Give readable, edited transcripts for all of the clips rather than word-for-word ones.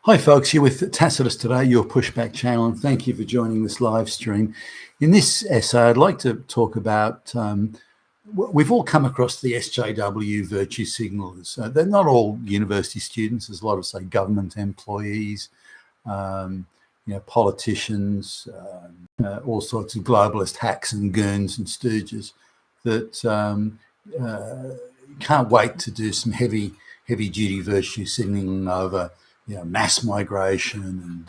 Hi folks, here with Tacitus today, your pushback channel, and thank you for joining this live stream. In this essay, I'd like to talk about, we've all come across the SJW virtue signalers. They're not all university students. There's a lot of, say, government employees, politicians, all sorts of globalist hacks and goons and stooges that can't wait to do some heavy duty virtue signaling over mass migration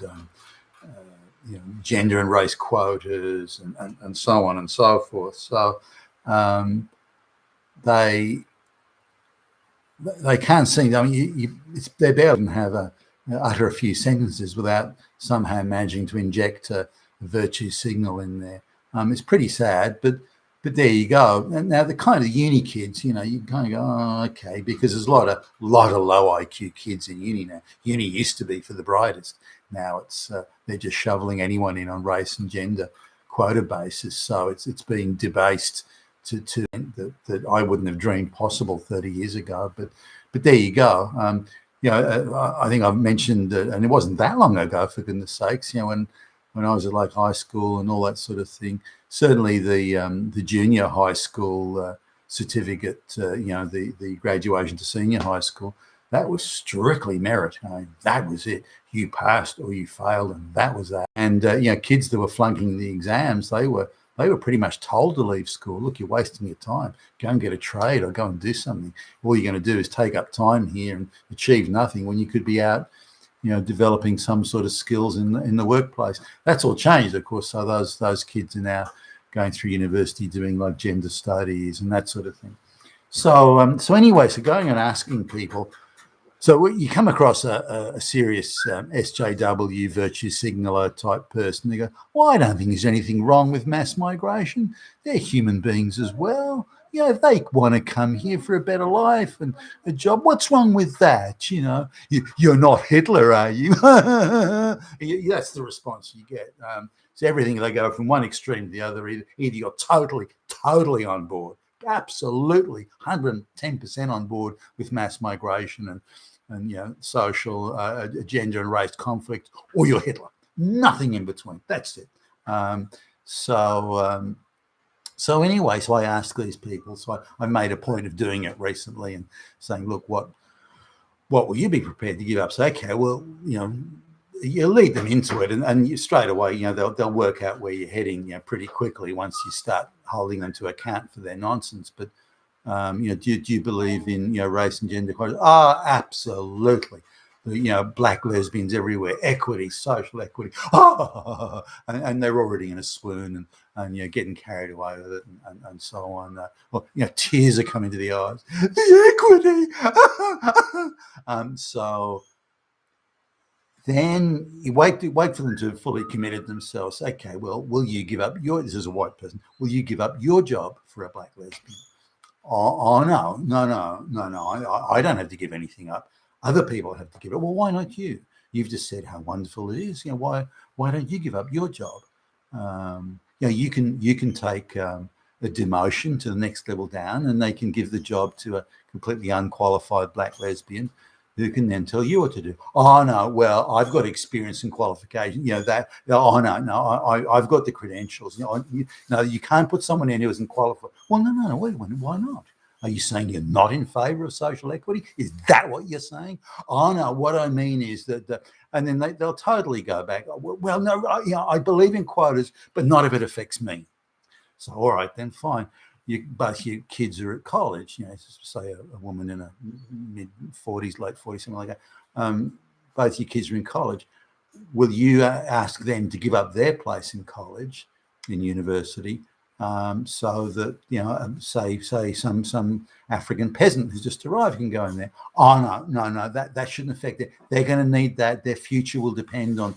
and gender and race quotas and so on and so forth. So they can't seem. I mean, they're bound to have utter a few sentences without somehow managing to inject a virtue signal in there. It's pretty sad, but there you go. And now the kind of uni kids, you kind of go, oh, okay, because there's a lot of low IQ kids in uni now. Uni used to be for the brightest. Now it's they're just shoveling anyone in on race and gender quota basis. So it's being debased to that I wouldn't have dreamed possible 30 years ago. But there you go. I think I've mentioned, and it wasn't that long ago, for goodness sakes, when I was at like high school and all that sort of thing. Certainly the junior high school certificate, the graduation to senior high school, that was strictly merit. That was it. You passed or you failed, and that was that. And kids that were flunking the exams, they were pretty much told to leave school. Look, you're wasting your time. Go and get a trade or go and do something. All you're going to do is take up time here and achieve nothing when you could be out developing some sort of skills in the workplace. That's all changed, of course. So those kids are now going through university doing like gender studies and that sort of thing. So anyway, so going and asking people. So you come across a serious SJW virtue signaler type person. They go, well, I don't think there's anything wrong with mass migration. They're human beings as well. If they want to come here for a better life and a job, what's wrong with that? You're not Hitler, are you? That's the response you get. So everything, they go from one extreme to the other. Either you're totally on board, absolutely 110% on board with mass migration and social gender and race conflict, or you're Hitler. Nothing in between. That's it. So anyway, so I asked these people. So I made a point of doing it recently and saying, look, what will you be prepared to give up? So, okay, well, you lead them into it, and you straight away, they'll work out where you're heading, pretty quickly once you start holding them to account for their nonsense. But do you believe in race and gender equality? Oh, absolutely. Black lesbians everywhere, equity, social equity. Oh, and they're already in a swoon and getting carried away with it and so on. Tears are coming to the eyes. The equity. So then you wait for them to have fully committed themselves. Okay, well, will you give up this is a white person, will you give up your job for a black lesbian? Oh no. I don't have to give anything up. Other people have to give it. Well, why not you? You've just said how wonderful it is. Why don't you give up your job? You can take a demotion to the next level down, and they can give the job to a completely unqualified black lesbian who can then tell you what to do. Oh no, well, I've got experience and qualification. That. Oh no, I've got the credentials. You can't put someone in who isn't qualified. Well, no. Wait a minute. Why not? Are you saying you're not in favour of social equity? Is that what you're saying? Oh no, what I mean is that, and then they'll totally go back. Well, no, I believe in quotas, but not if it affects me. So all right, then fine. Both your kids are at college, say a woman in her mid-40s, late 40s, something like that. Both your kids are in college. Will you ask them to give up their place in college, in university, so that, say some African peasant who's just arrived can go in there? Oh, no, that shouldn't affect it. They're going to need that. Their future will depend on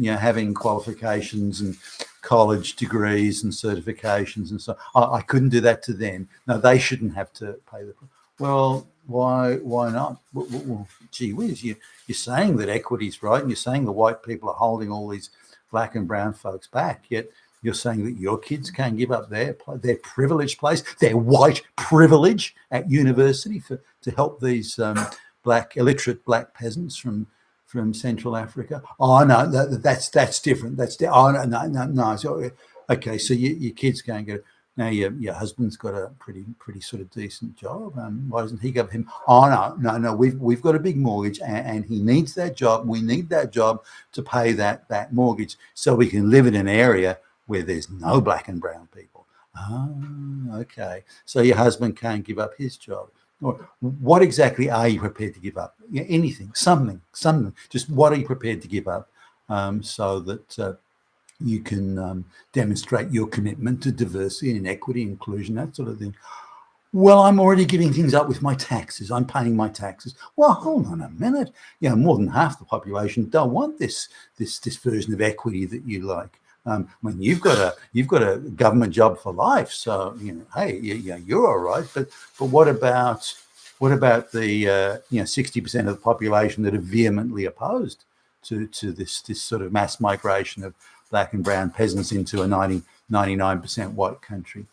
having qualifications and college degrees and certifications and so I couldn't do that to them. No, they shouldn't have to pay the. Well, why not? Well, gee whiz, you're saying that equity's right, and you're saying the white people are holding all these black and brown folks back, yet you're saying that your kids can't give up their privileged place, their white privilege at university to help these illiterate black peasants from from Central Africa? Oh no, that's different. Oh no. So, okay, so your kid's going to go. Now your husband's got a pretty sort of decent job. Why doesn't he go for him? Oh no. We've got a big mortgage, and he needs that job. We need that job to pay that mortgage, so we can live in an area where there's no black and brown people. Oh, okay. So your husband can't give up his job. Or what exactly are you prepared to give up? Yeah, anything, something. Just what are you prepared to give up, so that you can demonstrate your commitment to diversity and equity, inclusion, that sort of thing. Well, I'm already giving things up with my taxes. I'm paying my taxes. Well, hold on a minute. More than half the population don't want this version of equity that you like. When you've got a government job for life, so hey, you're all right. But what about the 60% of the population that are vehemently opposed to this sort of mass migration of black and brown peasants into a 99% white country?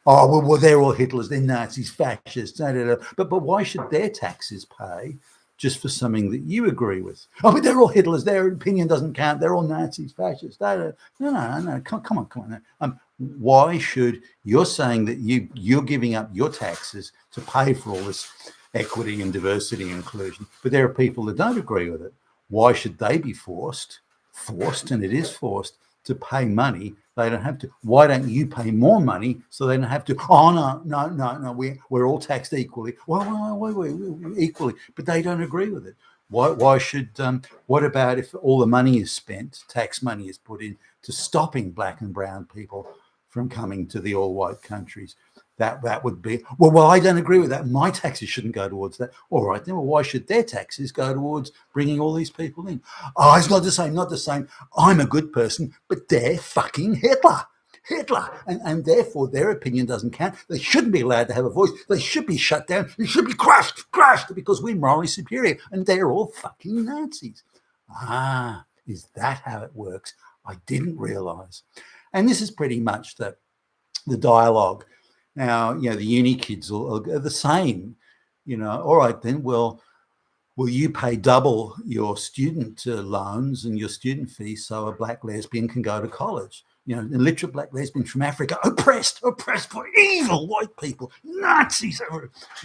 Oh, well, they're all Hitlers, they're Nazis, fascists, But why should their taxes pay just for something that you agree with? Oh, but they're all Hitlers, their opinion doesn't count, they're all Nazis, fascists. No, come on. Why should, you're saying that you're giving up your taxes to pay for all this equity and diversity and inclusion, but there are people that don't agree with it. Why should they be forced, and it is forced, to pay money they don't have to? Why don't you pay more money so they don't have to? Oh, no, we're all taxed equally. Well, equally, but they don't agree with it. Why should, what about if all the money is spent, tax money is put in to stopping black and brown people from coming to the all-white countries? That would be, well, I don't agree with that. My taxes shouldn't go towards that. All right, then, well, why should their taxes go towards bringing all these people in? Oh, it's not the same. I'm a good person, but they're fucking Hitler. And therefore their opinion doesn't count. They shouldn't be allowed to have a voice. They should be shut down. They should be crushed because we're morally superior, and they're all fucking Nazis. Is that how it works? I didn't realize. And this is pretty much the dialogue. Now, the uni kids are the same, all right, then, well, will you pay double your student loans and your student fees so a black lesbian can go to college? A literate black lesbian from Africa, oppressed by evil white people, Nazis.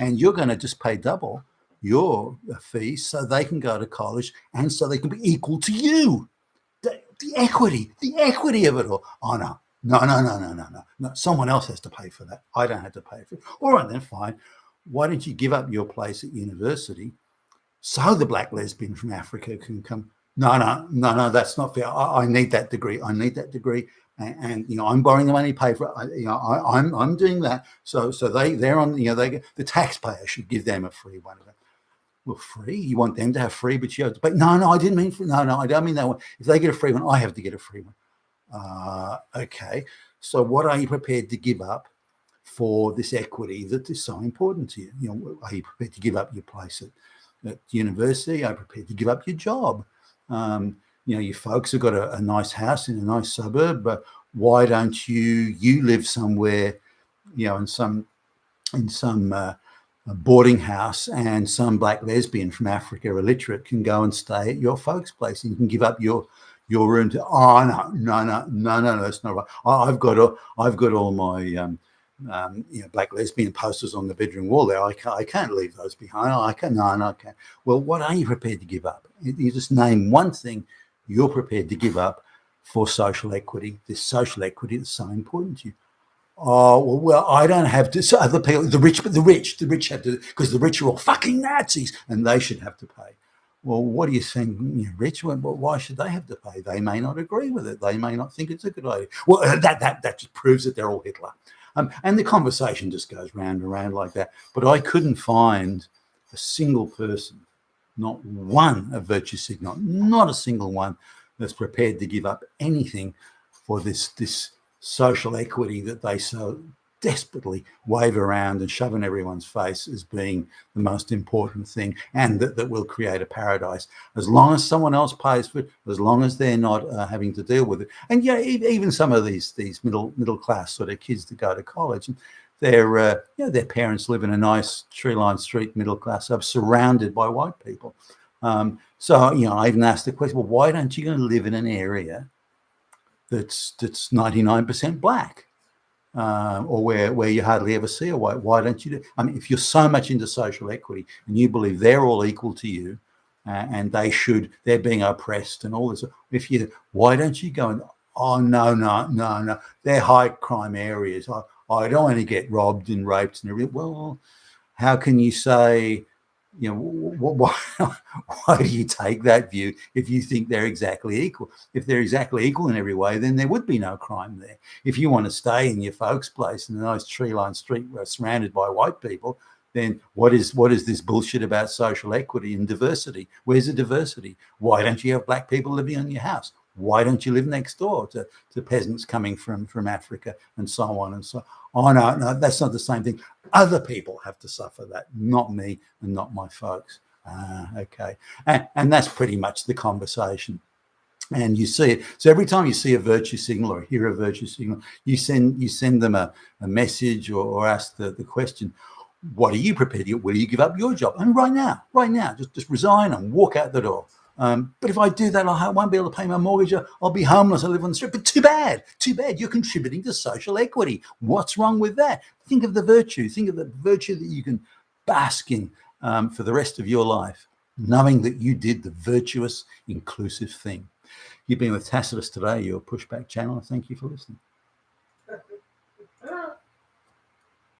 And you're going to just pay double your fees so they can go to college and so they can be equal to you. The equity of it all. Oh, no. No, someone else has to pay for that. I don't have to pay for it. All right, then, fine. Why don't you give up your place at university so the black lesbian from Africa can come? No, that's not fair. I need that degree. And I'm borrowing the money to pay for it. I'm doing that. So they're on. The taxpayer should give them a free one. Well, free? You want them to have free, but you have to pay? No, I didn't mean free. No, I don't mean that one. If they get a free one, I have to get a free one. Okay, so what are you prepared to give up for this equity that is so important to you? Are you prepared to give up your place at university? Are you prepared to give up your job? Your folks have got a nice house in a nice suburb, but why don't you live somewhere, in some boarding house, and some black lesbian from Africa, illiterate, can go and stay at your folks' place, and you can give up your room to? Oh, no, that's not right. I've got all my black lesbian posters on the bedroom wall there. I can't leave those behind. I can't. Well, what are you prepared to give up? You just name one thing you're prepared to give up for social equity. This social equity that's so important to you. Oh, well, I don't have to. So other people, the rich have to, because the rich are all fucking Nazis, and they should have to pay. Well, what are you saying? Rich? Well, why should they have to pay? They may not agree with it. They may not think it's a good idea. Well, that just proves that they're all Hitler. And the conversation just goes round and round like that. But I couldn't find a single person, not one of virtue signal, not a single one, that's prepared to give up anything for this social equity that they so desperately wave around and shove in everyone's face as being the most important thing, and that will create a paradise as long as someone else pays for it, as long as they're not having to deal with it. And even some of these middle class sort of kids that go to college, and their parents live in a nice tree-lined street, middle class, surrounded by white people. So, I even asked the question, well, why don't you go and live in an area that's 99% black? Or where you hardly ever see a white. Why don't you do? I mean, if you're so much into social equity and you believe they're all equal to you, and they're being oppressed and all this. Why don't you go and, oh, no, they're high crime areas. I don't want to get robbed and raped and everything. Well, how can you say, why do you take that view if you think they're exactly equal? If they're exactly equal in every way, then there would be no crime there. If you want to stay in your folks' place in a nice tree-lined street surrounded by white people, then what is this bullshit about social equity and diversity? Where's the diversity? Why don't you have black people living in your house? Why don't you live next door to peasants coming from Africa and so on and so on? Oh, no, that's not the same thing. Other people have to suffer that, not me and not my folks. Okay. And that's pretty much the conversation. And you see it. So every time you see a virtue signal or hear a virtue signal, you send them a message or ask the question, what are you prepared to do? Will you give up your job? And right now, just resign and walk out the door. But if I do that, I won't be able to pay my mortgage. I'll be homeless. I'll live on the street. But too bad. You're contributing to social equity. What's wrong with that? Think of the virtue. Think of the virtue that you can bask in for the rest of your life, knowing that you did the virtuous, inclusive thing. You've been with Tacitus today, your Pushback channel. Thank you for listening.